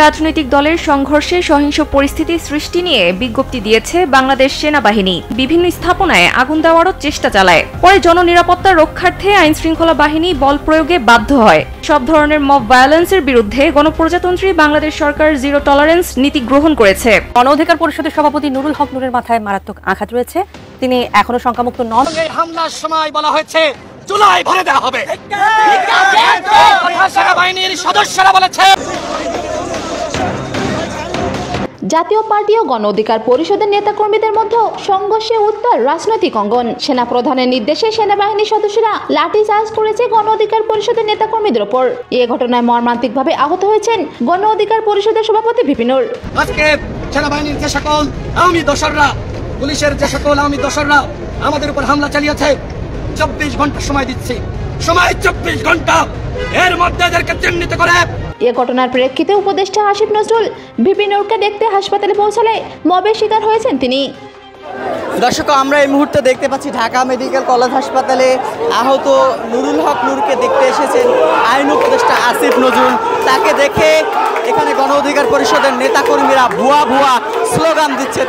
রাজনৈতিক দলের সংঘর্ষে সহিংস পরিস্থিতি সৃষ্টি নিয়ে বিজ্ঞপ্তি দিয়েছে বাংলাদেশ সেনাবাহিনী। বিভিন্ন স্থাপনায় আগুন দেওয়ারও চেষ্টা চালায়। পরে জননিরাপত্তা রক্ষার্থে আইনশৃঙ্খলা বাহিনী বল প্রয়োগে বাধ্য হয়। সব ধরনের মব ভায়োলেন্সের বিরুদ্ধে গণপ্রজাতন্ত্রী বাংলাদেশ সরকার জিরো টলারেন্স নীতি গ্রহণ করেছে। গণ অধিকার পরিষদের সভাপতি নুরুল হক নূরের মাথায় মারাত্মক আঘাত রয়েছে। তিনি এখনো শঙ্কামুক্ত নন। এই হামলার সময় বলা হয়েছে চুলায় ভরে দেওয়া হবে। সেনাবাহিনীর সদস্যরা বলেছে। জাতীয় পার্টি ও গণ অধিকার পরিষদের নেতাকর্মীদের মধ্যে সংঘর্ষে উত্তাল রাজনৈতিক অঙ্গন। সেনাপ্রধানের নির্দেশে সেনাবাহিনীর সদস্যরা লাঠিচার্জ করেছে গণ অধিকার পরিষদের নেতাকর্মীদের ওপর। এ ঘটনায় মর্মান্তিকভাবে আহত হয়েছেন গণ অধিকার পরিষদের সভাপতি ভিপিনুর। আজকে সেনাবাহিনীর যে সকল আওয়ামী দোসররা, পুলিশের যে সকল আওয়ামী দোসররা আমাদের উপর হামলা চালিয়েছে, 24 ঘন্টা সময় দিচ্ছি, সময় 24 ঘন্টা, এর মধ্যে এদেরকে চিহ্নিত করে। এ ঘটনার প্রেক্ষিতে উপদেষ্টা আসিফ নজরুল ভিপিনুরকে দেখতে হাসপাতালে পৌঁছালে মবের শিকার হয়েছেন তিনি। দর্শক, আমরা এই মুহূর্তে দেখতে পাচ্ছি ঢাকা মেডিকেল কলেজ হাসপাতালে আহত নুরুল হক নূরকে দেখতে এসেছেন আইন উপদেষ্টা আসিফ নজরুল। তাকে দেখে এখানে গণ অধিকার পরিষদের নেতাকর্মীরা ভুয়া ভুয়া স্লোগান দিচ্ছে।